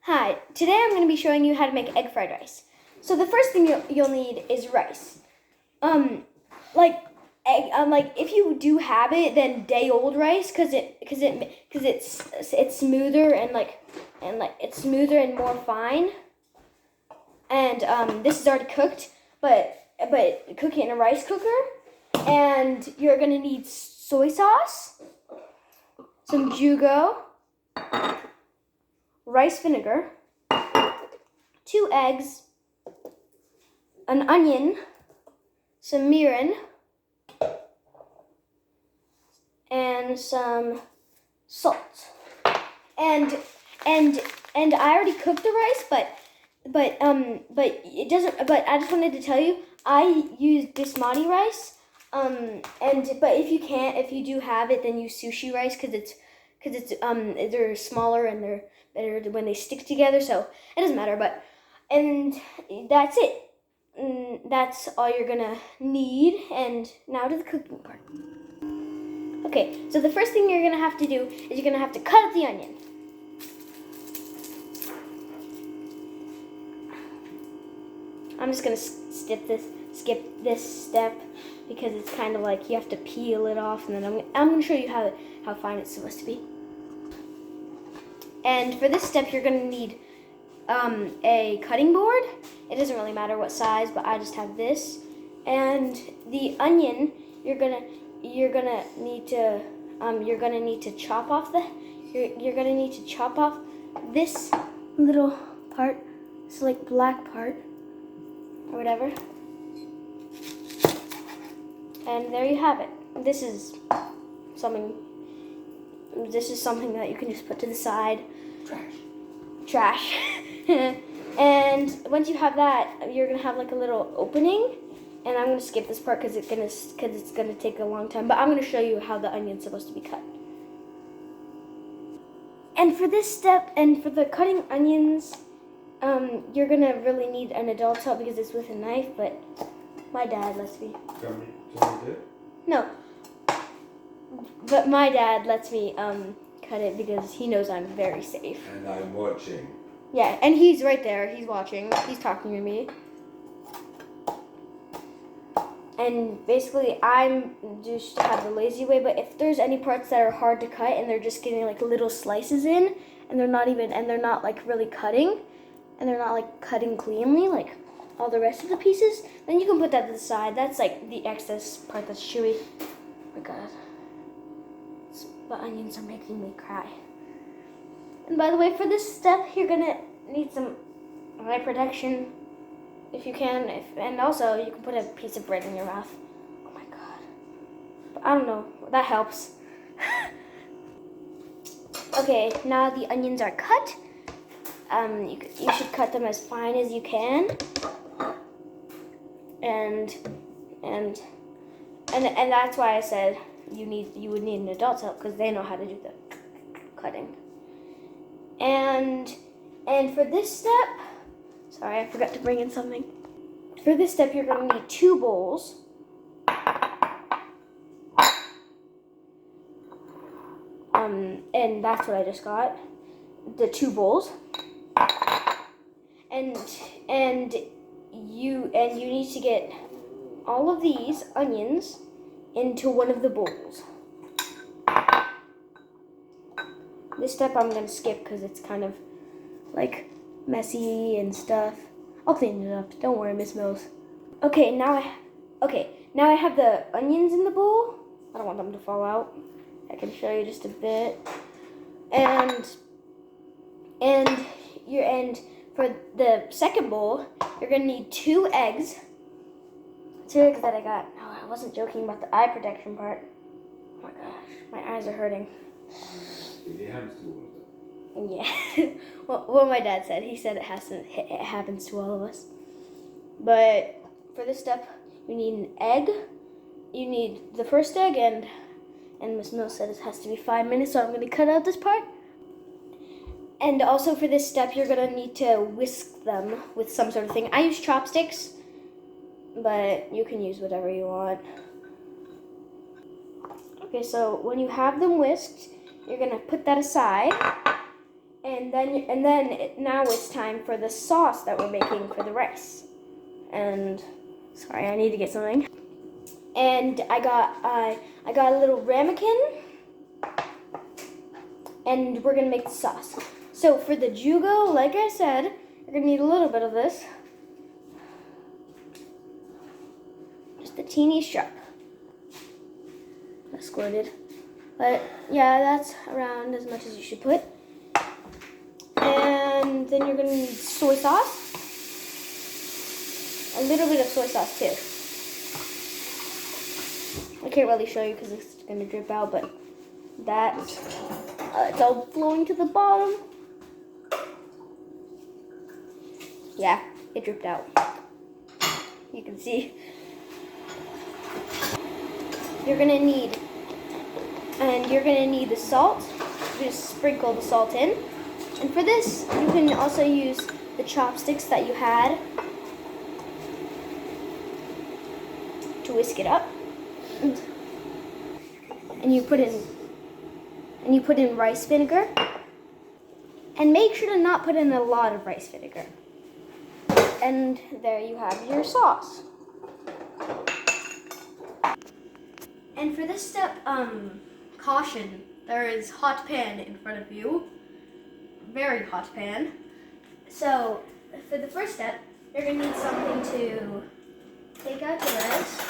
Hi, today I'm going to be showing you how to make egg fried rice. So the first thing you'll need is rice. Like if you do have it, then day old rice, cause it's smoother and it's smoother and more fine. And this is already cooked, but cook it in a rice cooker. And you're gonna need soy sauce, some Jugo, rice vinegar, 2 eggs, an onion, some mirin, and some salt. And I already cooked the rice, but it doesn't. But I just wanted to tell you, I used basmati rice. But if you do have it, then use sushi rice because they're smaller and they're better when they stick together. So it doesn't matter. And that's it. That's all you're gonna need. And now to the cooking part. Okay, so the first thing you're gonna have to do is you're gonna have to cut up the onion. I'm just gonna skip this step because it's kind of like you have to peel it off, and then I'm gonna show you how fine it's supposed to be. And for this step, you're gonna need a cutting board. It doesn't really matter what size, but I just have this. And the onion, you're gonna need to chop off this little part, this like black part or whatever. And there you have it. This is something that you can just put to the side. Trash. And once you have that, you're gonna have like a little opening. And I'm gonna skip this part because it's gonna take a long time. But I'm gonna show you how the onion's supposed to be cut. And for this step, and for the cutting onions, you're gonna really need an adult's help because it's with a knife. But my dad lets me. Can we do it? No. But my dad lets me cut it because he knows I'm very safe. And I'm watching. Yeah, and he's right there. He's watching. He's talking to me. And basically, I'm just have the lazy way. But if there's any parts that are hard to cut and they're just getting like little slices in, and they're not like really cutting, and they're not like cutting cleanly like all the rest of the pieces, then you can put that to the side. That's like the excess part that's chewy. Oh my god. The onions are making me cry. And by the way, for this step, you're gonna need some eye protection if you can. And also, you can put a piece of bread in your mouth. Oh my god. But I don't know. That helps. Okay, now the onions are cut. You should cut them as fine as you can. And that's why I said you would need an adult's help because they know how to do the cutting. And for this step, sorry, I forgot to bring in something. For this step, you're going to need 2 bowls. And that's what I just got. The 2 bowls. And you need to get all of these onions into one of the bowls. This step I'm gonna skip because it's kind of like messy and stuff. I'll clean it up. Don't worry, Miss Mills. Okay, now I have the onions in the bowl. I don't want them to fall out. I can show you just a bit. And for the second bowl, you're gonna need 2 eggs. 2 eggs that I got. Oh, I wasn't joking about the eye protection part. Oh my gosh, my eyes are hurting. Yeah. What my dad said. He said it happens to all of us. But for this step, you need an egg. You need the first egg, and Miss Mills said it has to be 5 minutes, so I'm going to cut out this part. And also for this step, you're going to need to whisk them with some sort of thing. I use chopsticks, but you can use whatever you want. Okay, so when you have them whisked, you're gonna put that aside, Now it's time for the sauce that we're making for the rice. And sorry, I need to get something. And I got a little ramekin, and we're gonna make the sauce. So for the jugo, like I said, you're gonna need a little bit of this, just a teeny strip. That's squirted, but yeah, that's around as much as you should put. And then you're gonna need soy sauce, a little bit of soy sauce too. I can't really show you because it's gonna drip out, but that's it's all flowing to the bottom. Yeah, it dripped out. You can see. You're gonna need the salt. Just sprinkle the salt in. And for this, you can also use the chopsticks that you had to whisk it up. And you put in rice vinegar. And make sure to not put in a lot of rice vinegar. And there you have your sauce. And for this step, caution, there is hot pan in front of you. Very hot pan. So for the first step, you're gonna need something to take out the rice.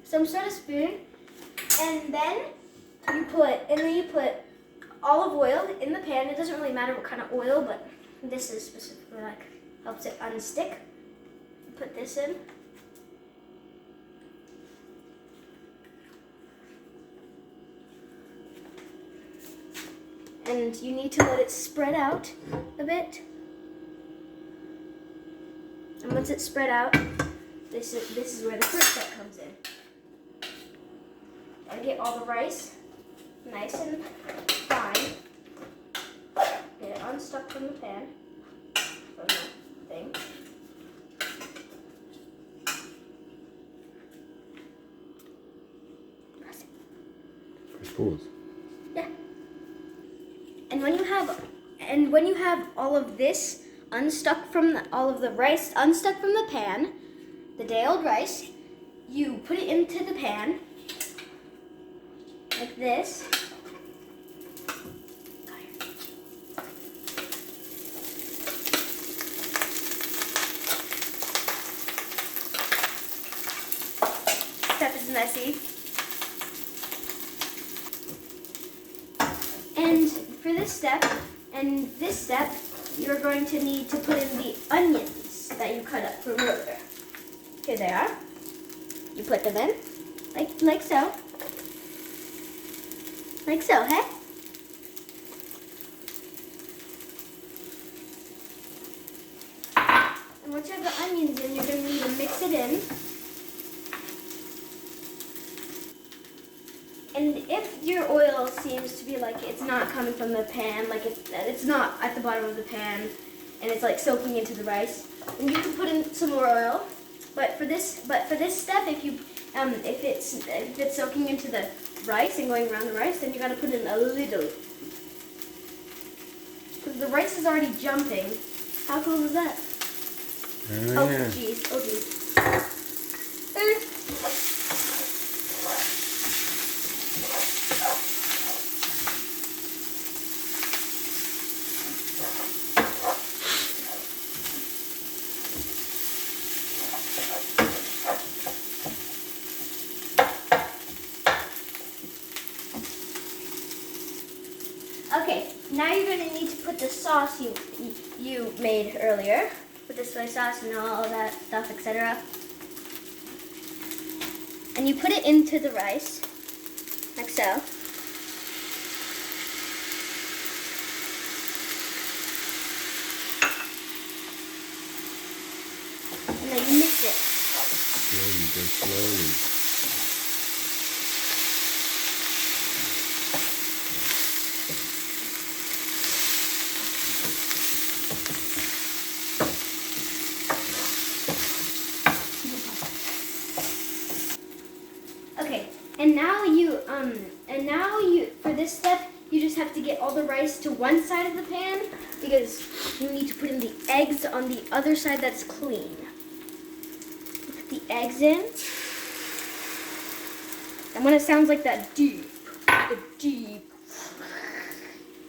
Some sort of spoon, and then you put olive oil in the pan. It doesn't really matter what kind of oil, but this is specifically like helps it unstick. Put this in. And you need to let it spread out a bit. And once it's spread out, this is where the first step comes in. Gotta get all the rice nice and fine. Get it unstuck from the pan, from the thing. Press it. Press pause. Yeah. And when you have all of this unstuck from all of the rice unstuck from the pan, the day-old rice, you put it into the pan like this. Step is messy. And for this step, you're going to need to put in the onions that you cut up from earlier. Here they are. You put them in, like so. Like so, hey? And once you have the onions in, you're going to need to mix it in. And if your oil seems to be like it's not coming from the pan, like it's not at the bottom of the pan, and it's like soaking into the rice, then you can put in some more oil. But for this step, if it's soaking into the rice and going around the rice, then you gotta put in a little, because the rice is already jumping. How cool is that? Oh geez, oh geez. Okay, now you're going to need to put the sauce you made earlier, with the soy sauce and all that stuff, etc. And you put it into the rice, like so. And then you mix it. Slowly, go slowly. Okay, and now for this step, you just have to get all the rice to one side of the pan because you need to put in the eggs on the other side that's clean. Put the eggs in. And when it sounds like that deep,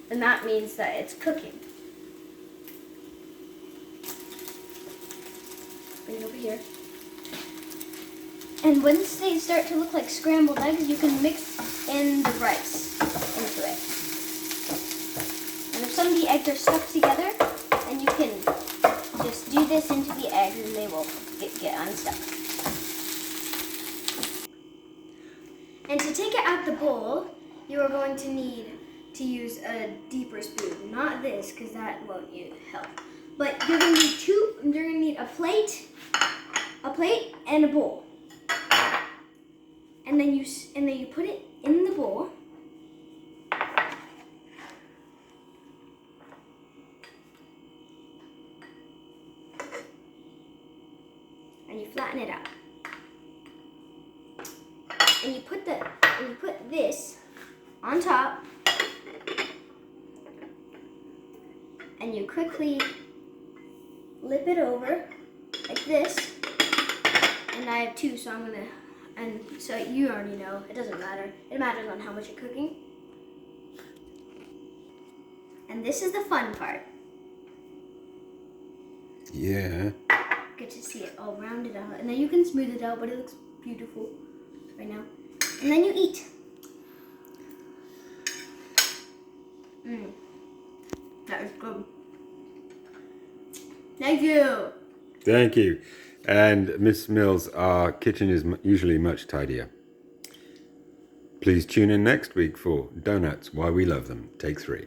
then that means that it's cooking. Bring it over here. And once they start to look like scrambled eggs, you can mix in the rice into it. And if some of the eggs are stuck together, then you can just do this into the eggs and they will get unstuck. And to take it out the bowl, you are going to need to use a deeper spoon. Not this, because that won't help. But you're going to need you're going to need a plate and a bowl. And then you put it in the bowl. And you flatten it out. And you put this on top. And you quickly flip it over like this. And I have two, so so you already know, it doesn't matter. It matters on how much you're cooking. And this is the fun part. Yeah. Get to see it all rounded out. And then you can smooth it out, but it looks beautiful right now. And then you eat. That is good. Thank you. Thank you. And Miss Mills, our kitchen is usually much tidier. Please tune in next week for Donuts, Why We Love Them, Take 3.